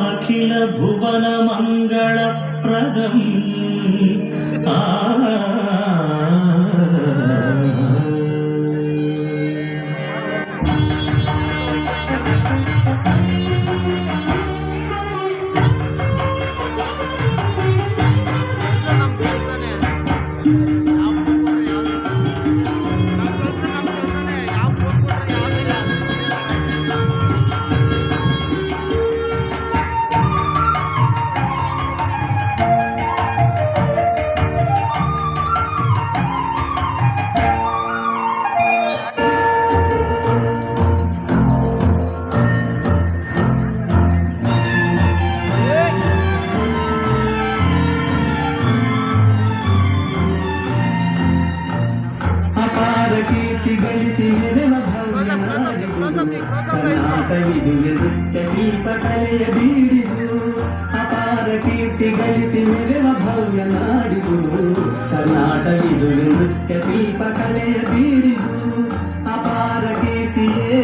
ಅಖಿಲ ಭುವನ ಮಂಗಳ ಪ್ರದಂ ಕರ್ನಾಟವಿದು ನೃತ್ಯ ಶಿಲ್ಪಕಲೆಯ ಬೀಡಿದು ಅಪಾರ ಕೀರ್ತಿ ಗಳಿಸಿ ಮೆರೆವ ಭವ್ಯ ನಾಡಿದು ಕರ್ನಾಟವಿದು ನೃತ್ಯ ಶಿಲ್ಪಕಲೆಯ ಬೀಡಿದು ಅಪಾರ ಕೀರ್ತಿಯೇ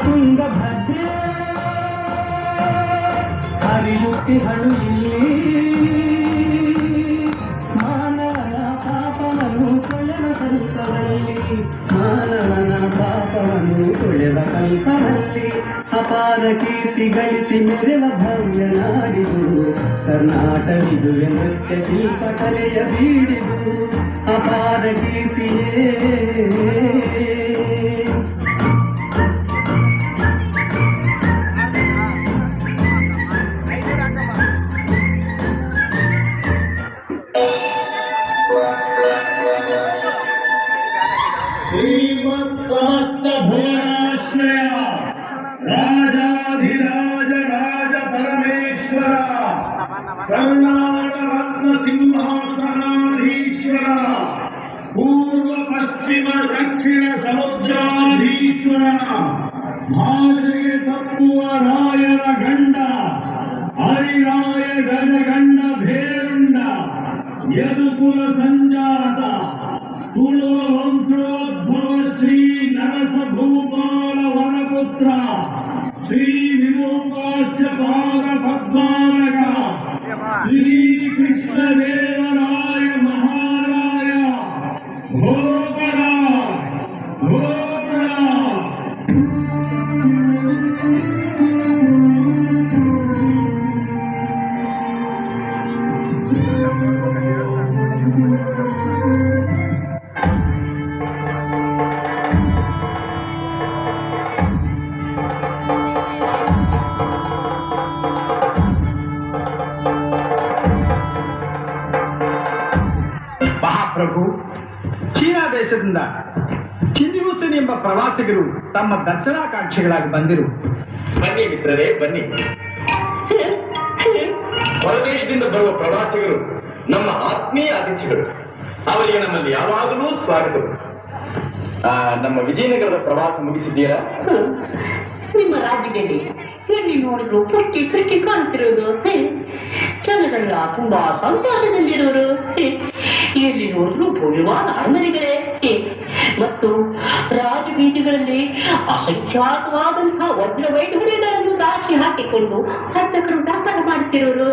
ತುಂಗಭದ್ರೆ ಹರಿಯುತ್ತಿಹಳು ಇಲ್ಲಿ ಮಾನವನ ಪಾಪವನ್ನು ಕೊಳೆವ ಕಲ್ಪವಲ್ಲಿ ಮಾನವನ ಪಾಪವನ್ನು ಕೊಳೆವ ಕಲ್ಪವಲ್ಲಿ ಅಪಾರ ಕೀರ್ತಿ ಗಳಿಸಿ ಮೆರೆವ ಭವ್ಯ ನಾಡಿದು ಕರ್ನಾಟವಿದು ನೃತ್ಯ ಶಿಲ್ಪಕಲೆಯ ಬೀಡಿದು ಅಪಾರ ಕೀರ್ತಿಯೇ समस्त भुवनाश्रय राजाधिराज राज परमेश्वर कर्नाटक रत्न सिंहासनाधीश्वर पूर्व पश्चिम दक्षिण समुद्राधीश्वर भाषೆಗೆ ತಪ್ಪುವ ರಾಯರ ಗಂಡ ಹರಿರಾಯ ಗಜಗಂಡ ಭೇರುಂಡ ಯದುಕುಲ ಸಂಜಾತ ತುಳು ವಂಶೋದ್ಭವ ಶ್ರೀ ನರಸ ಭೂಪಾಲ ವರಪುತ್ರ ಶ್ರೀ ವಿರೂಪಾಕ್ಷ ಪಾದ ಪದ್ಮಾನಗ ಶ್ರೀ ಕೃಷ್ಣದೇವರಾಯ ಮಹಾರಾಯ ಭೋಗರ ಭೋಗರ ಪ್ರಭು, ಚೀನಾ ದೇಶದಿಂದ ಚಿನ್ನಿಹುಸನ್ ಎಂಬ ಪ್ರವಾಸಿಗರು ತಮ್ಮ ದರ್ಶನಾಕಾಂಕ್ಷಿಗಳಾಗಿ ಬಂದಿರು. ಬನ್ನಿ ಮಿತ್ರರೇ, ಬನ್ನಿ. ಹೊರದೇಶದಿಂದ ಬರುವ ಪ್ರವಾಸಿಗರು ನಮ್ಮ ಆತ್ಮೀಯ ಅತಿಥಿಗಳು. ಅವರಿಗೆ ನಮ್ಮಲ್ಲಿ ಯಾವಾಗಲೂ ಸ್ವಾಗತ. ನಮ್ಮ ವಿಜಯನಗರದ ಪ್ರವಾಸ ಮುಗಿಸಿದ್ದೀರಾ? ನಿಮ್ಮ ರಾಜ್ಯದಲ್ಲಿ ಎಲ್ಲಿ ನೋಡಿದ್ರು ಪುಟ್ಟಿ ಕಟ್ಟಿ ಕಾಣ್ತಿರೋದು, ಜನರೆಲ್ಲ ತುಂಬಾ ಸಂತೋಷದಲ್ಲಿರೋರು, ಎಲ್ಲಿ ನೋಡಿದ್ರು ಭವ್ಯವಾದ ಅರಮನೆಗಳೇ ಮತ್ತು ರಾಜಬೀದಿಗಳಲ್ಲಿ ಅಸಂಖ್ಯಾತವಾದಂತಹ ವಜ್ರ ವೈಢೂರ್ಯಗಳನ್ನು ದಾಚಿ ಹಾಕಿಕೊಂಡು ಹತ್ತಕರು ವ್ಯಾಪಾರ ಮಾಡುತ್ತಿರೋರು.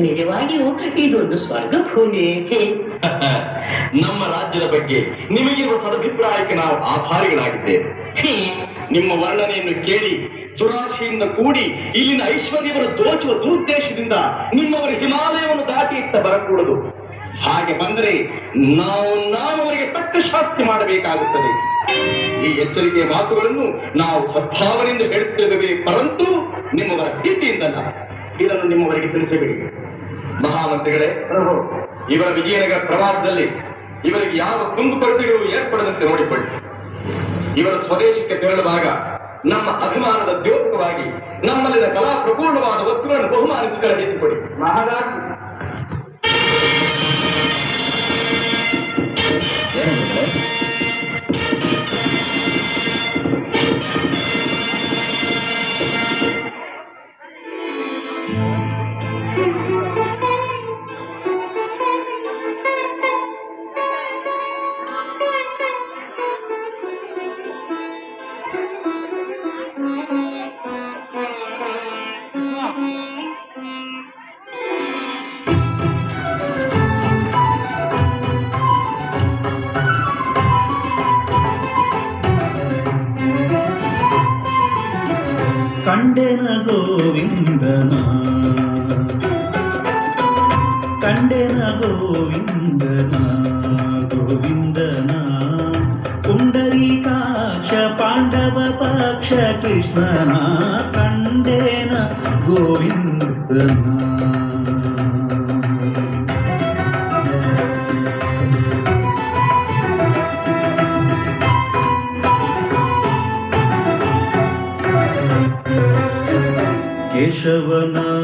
ನಿಜವಾಗಿಯೂ ಇದೊಂದು ಸ್ವರ್ಗ ಭೂಮಿ. ನಮ್ಮ ರಾಜ್ಯದ ಬಗ್ಗೆ ನಿಮಗಿರುವ ಸದಭಿಪ್ರಾಯಕ್ಕೆ ನಾವು ಆಭಾರಿಗಳಾಗಿದ್ದೇವೆ. ನಿಮ್ಮ ವರ್ಣನೆಯನ್ನು ಕೇಳಿ ದುರಾಶೆಯಿಂದ ಕೂಡಿ ಇಲ್ಲಿನ ಐಶ್ವರ್ಯವನ್ನು ದೋಚುವ ದುರುದ್ದೇಶದಿಂದ ನಿಮ್ಮವರ ಹಿಮಾಲಯವನ್ನು ದಾಟಿ ಇತ್ತ ಬರಕೂಡದು. ಹಾಗೆ ಬಂದರೆ ನಾವು ಅವರಿಗೆ ತಕ್ಕ ಶಾಸ್ತಿ ಮಾಡಬೇಕಾಗುತ್ತದೆ. ಈ ಎಚ್ಚರಿಕೆಯ ಮಾತುಗಳನ್ನು ನಾವು ಸದ್ಭಾವನೆಯಿಂದ ಹೇಳುತ್ತಿದ್ದೇವೆ, ಪರಂತು ನಿಮ್ಮವರ ಪ್ರೀತಿಯಿಂದಲ್ಲ. ಇದನ್ನು ನಿಮ್ಮವರಿಗೆ ತಿಳಿಸಬೇಡಿ. ಮಹಾಮಂತ್ರಿಗಳೇ, ಇವರ ವಿಜಯನಗರ ಪ್ರವಾಸದಲ್ಲಿ ಇವರಿಗೆ ಯಾವ ಕುಂದುಕೊರತೆಗಳು ಏರ್ಪಡದಂತೆ ನೋಡಿಕೊಳ್ಳಿ. ಇವರ ಸ್ವದೇಶಕ್ಕೆ ತೆರಳುವಾಗ ನಮ್ಮ ಅಭಿಮಾನದ ದ್ಯೋತಕವಾಗಿ ನಮ್ಮಲ್ಲಿನ ಕಲಾ ಪ್ರಪೂರ್ಣವಾದ ವಸ್ತುಗಳನ್ನು ಬಹುಮಾನಿಸಿ ಕಳುಹಿಸಿಕೊಡಿ. ಮಹಾರಾಜ್ ಕಂಡೆನ ಗೋವಿಂದನ ಕಂಡೆನ ಗೋವಿಂದನ ಗೋವಿಂದನ ಪುಂಡರೀಕಾಕ್ಷ ಪಾಂಡವ ಪಕ್ಷ ಕೃಷ್ಣನ ಕಂಡೆನ ಗೋವಿಂದನ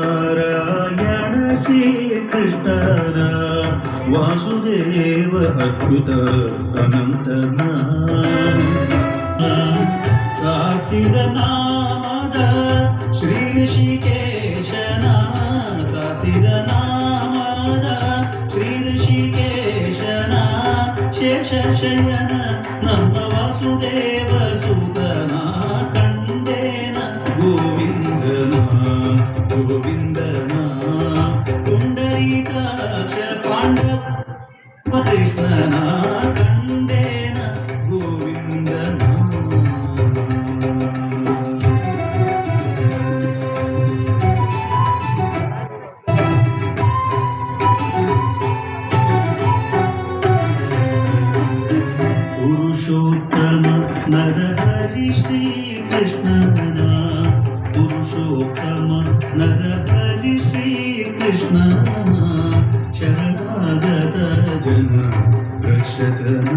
ಕೇಶವನಾರಾಯಣ ಶ್ರೀಕೃಷ್ಣನ ವಾಸುದೇವ ಅಚ್ಯುತ ಅನಂತನ ಸಾಸಿರ ನಾಮದ ಶ್ರೀ ಋಷಿಕೇಶನ ಸಾಸಿರ ನಾಮದ ಶ್ರೀ ಋಷಿಕೇಶನ ಶೇಷಶಯನ ನಮ್ಮ ವಾಸುದೇವ ಸುತನ ಕಂಡೇನ ಗೋವಿಂದನ ಗೋವಿಂದನ ಪುಂಡರೀಕಾಕ್ಷ ಪಾಂಡವ ಕೃಷ್ಣನ ಕಂಡೇನ ಗೋವಿಂದನ ಪುರುಷೋತ್ತಮ ನರಹರಿ ಶ್ರೀ ಕೃಷ್ಣನ ಪುರುಷೋತ್ತಮ ನರಹರಿ ಶ್ರೀ ಕೃಷ್ಣನ ಶರಣಾಗತ ಜನ ರಕ್ಷಕನ